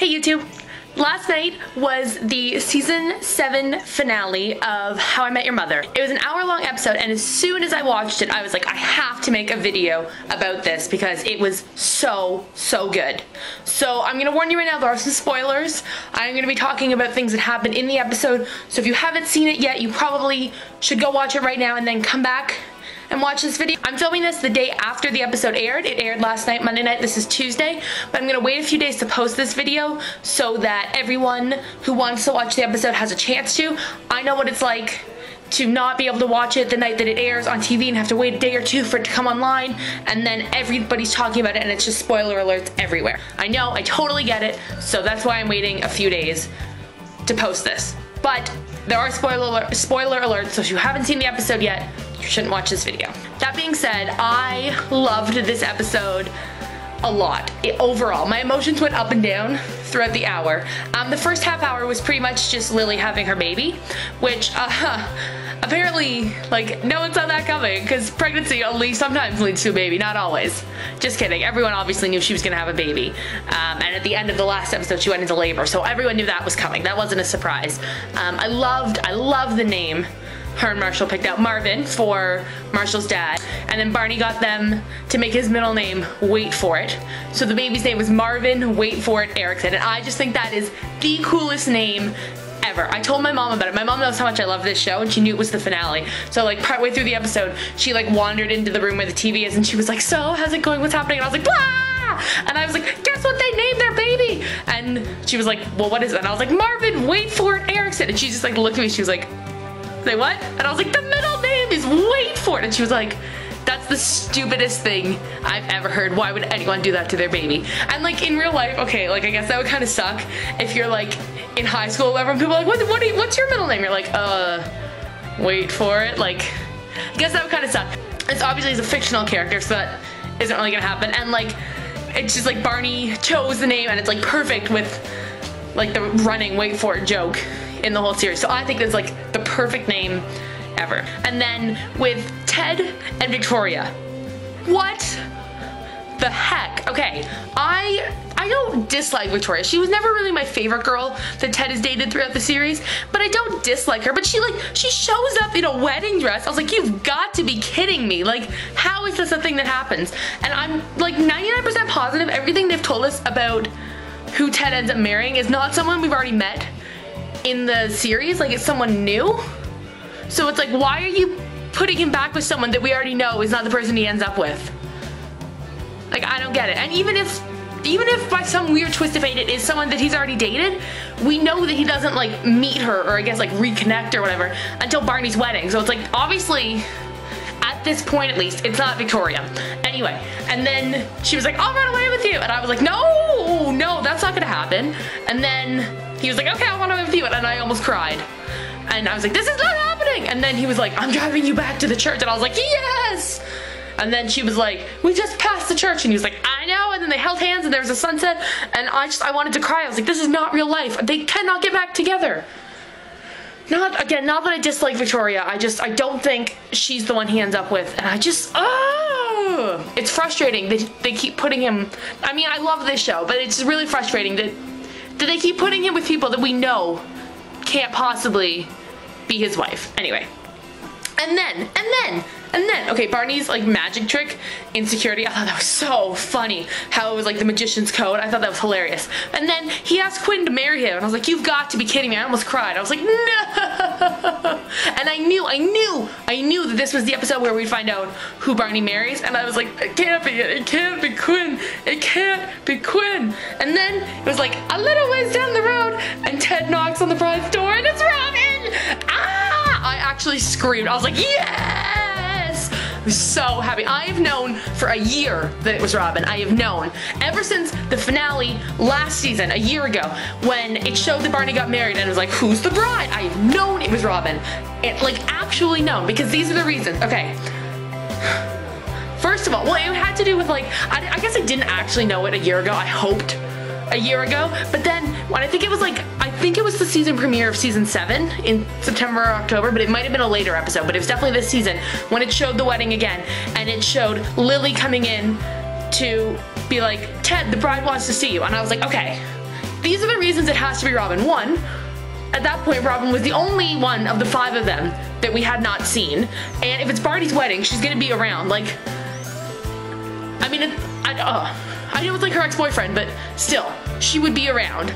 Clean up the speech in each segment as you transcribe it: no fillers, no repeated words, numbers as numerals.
Hey YouTube! Last night was the season 7 finale of How I Met Your Mother. It was an hour-long episode, and as soon as I watched it, I was like, I have to make a video about this because it was so good. So I'm gonna warn you right now, there are some spoilers. I'm gonna be talking about things that happened in the episode, so if you haven't seen it yet, you probably should go watch it right now and then come back and watch this video. I'm filming this the day after the episode aired. It aired last night, Monday night. This is Tuesday, but I'm gonna wait a few days to post this video so that everyone who wants to watch the episode has a chance to. I know what it's like to not be able to watch it the night that it airs on TV and have to wait a day or two for it to come online, and then everybody's talking about it and it's just spoiler alerts everywhere. I know, I totally get it, so that's why I'm waiting a few days to post this. But there are spoiler alerts, so if you haven't seen the episode yet, you shouldn't watch this video. That being said, I loved this episode a lot. Overall, my emotions went up and down throughout the hour. The first half hour was pretty much just Lily having her baby, which apparently, like, no one saw that coming because pregnancy only sometimes leads to a baby, not always. Just kidding. Everyone obviously knew she was gonna have a baby. And at the end of the last episode, she went into labor, so everyone knew that was coming. That wasn't a surprise. I love the name her and Marshall picked out, Marvin, for Marshall's dad, and then Barney got them to make his middle name Wait For It. So the baby's name was Marvin Wait For It Erickson, and I just think that is the coolest name ever. I told my mom about it. My mom knows how much I love this show, and she knew it was the finale. So like partway through the episode, she like wandered into the room where the TV is, and she was like, "So, how's it going? What's happening?" And I was like, "Blah!" And I was like, "Guess what they named their baby?" And she was like, "Well, what is it?" And I was like, "Marvin Wait For It Erickson." And she just like looked at me, she was like, "Say what?" And I was like, "The middle name is Wait For It." And she was like, "That's the stupidest thing I've ever heard. Why would anyone do that to their baby?" And like in real life, okay, like I guess that would kind of suck if you're like in high school or whatever, and people are like, what's your middle name? You're like, Wait For It. Like, I guess that would kind of suck. It's obviously a fictional character, so that isn't really gonna happen. And like, it's just like Barney chose the name, and it's like perfect with like the running Wait For It joke in the whole series. So I think that's like the perfect name ever. And then with Ted and Victoria, what the heck? Okay, I don't dislike Victoria. She was never really my favorite girl that Ted has dated throughout the series, but I don't dislike her. But she shows up in a wedding dress. I was like, you've got to be kidding me. Like, how is this a thing that happens? And I'm like 99% positive everything they've told us about who Ted ends up marrying is not someone we've already met in the series. Like, it's someone new. So it's like, why are you putting him back with someone that we already know is not the person he ends up with? Like, I don't get it. And even if by some weird twist of fate it is someone that he's already dated, we know that he doesn't like meet her, or I guess like reconnect or whatever, until Barney's wedding. So it's like, obviously at this point at least, it's not Victoria. Anyway, and then she was like, "I'll run away with you," and I was like, no, that's not gonna happen. And then he was like, "Okay, I'll run away with you," and I almost cried. And I was like, "This is not happening." And then he was like, "I'm driving you back to the church," and I was like, "Yes!" And then she was like, "We just passed the church," and he was like, "I know," and then they held hands and there was a sunset, and I wanted to cry. I was like, this is not real life. They cannot get back together. Not that I dislike Victoria, I don't think she's the one he ends up with, and I just, it's frustrating that they keep putting him, I mean, I love this show, but it's really frustrating that they keep putting him with people that we know can't possibly be his wife. Anyway. And then, okay, Barney's like magic trick, insecurity, I thought that was so funny. How it was like the magician's code, I thought that was hilarious. And then he asked Quinn to marry him, and I was like, you've got to be kidding me. I almost cried. I was like, no! And I knew that this was the episode where we'd find out who Barney marries, and I was like, it can't be Quinn. It can't be Quinn. And then it was like a little ways down the road, and Ted knocks on the bride's door, and it's Robin! I actually screamed. I was like, yes! I was so happy. I have known for a year that it was Robin. I have known. Ever since the finale last season, a year ago, when it showed that Barney got married and it was like, who's the bride? I have known it was Robin. Like, actually known, because these are the reasons. Okay. First of all, well, it had to do with like, I guess I didn't actually know it a year ago. I hoped a year ago, but then when I think it was the season premiere of season 7 in September or October, but it might have been a later episode, but it was definitely this season when it showed the wedding again, and it showed Lily coming in to be like, Ted, the bride wants to see you, and I was like, okay, these are the reasons it has to be Robin. One, at that point, Robin was the only one of the 5 of them that we had not seen. And if it's Barney's wedding, she's gonna be around. Like, I mean, I know it's like her ex-boyfriend, but still, she would be around.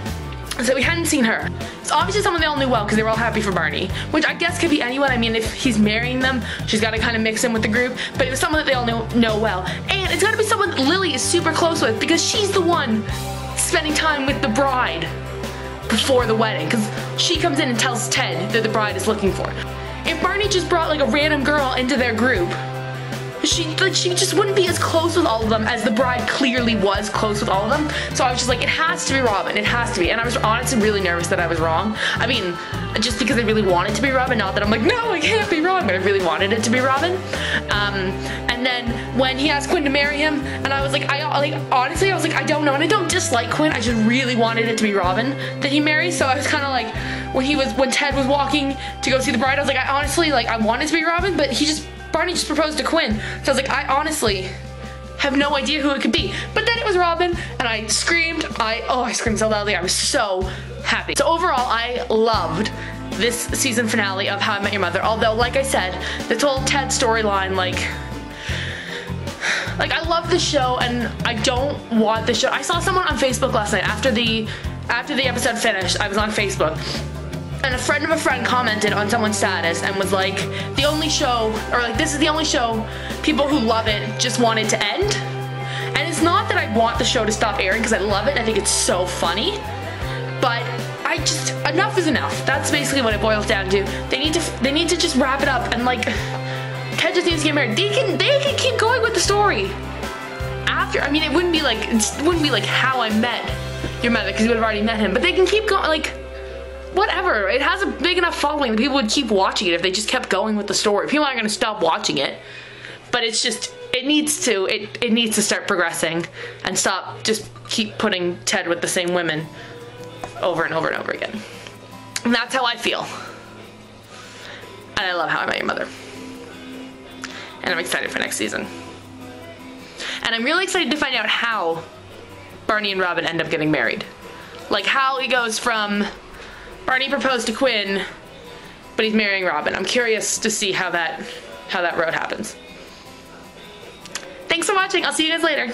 So we hadn't seen her. It's obviously someone they all knew well because they were all happy for Barney, which I guess could be anyone. I mean, if he's marrying them, she's got to kind of mix in with the group, but it was someone that they all know well. And it's got to be someone that Lily is super close with because she's the one spending time with the bride before the wedding, because she comes in and tells Ted that the bride is looking for. If Barney just brought like a random girl into their group, she just wouldn't be as close with all of them as the bride clearly was close with all of them. So I was just like, it has to be Robin, it has to be. And I was honestly really nervous that I was wrong. I mean, just because I really wanted it to be Robin, not that I'm like, no, it can't be Robin, but I really wanted it to be Robin. And then when he asked Quinn to marry him, and I was like, honestly, I was like, I don't know, and I don't dislike Quinn, I just really wanted it to be Robin that he marries. So I was kind of like, when Ted was walking to go see the bride, I was like, I honestly, like, I wanted it to be Robin, but Barney just proposed to Quinn. So I was like, I honestly have no idea who it could be. But then it was Robin, and I screamed. I screamed so loudly. I was so happy. So overall, I loved this season finale of How I Met Your Mother. Although, like I said, this whole Ted storyline, like I love the show, and I don't want the show. I saw someone on Facebook last night after the episode finished. I was on Facebook. And a friend of a friend commented on someone's status and was like, the only show, or like, this is the only show people who love it just want it to end. And it's not that I want the show to stop airing because I love it and I think it's so funny, but enough is enough. That's basically what it boils down to. They need to just wrap it up, and like, Ted just needs to get married. They can keep going with the story after. I mean, it wouldn't be like How I Met Your Mother because you would have already met him, but they can keep going, like, whatever. It has a big enough following that people would keep watching it if they just kept going with the story. People aren't gonna stop watching it, but it's just, it needs to start progressing and stop just keep putting Ted with the same women over and over and over again. And that's how I feel. And I love How I Met Your Mother. And I'm excited for next season. And I'm really excited to find out how Barney and Robin end up getting married. Like, how he goes from Barney proposed to Quinn, but he's marrying Robin. I'm curious to see how that road happens. Thanks for watching. I'll see you guys later.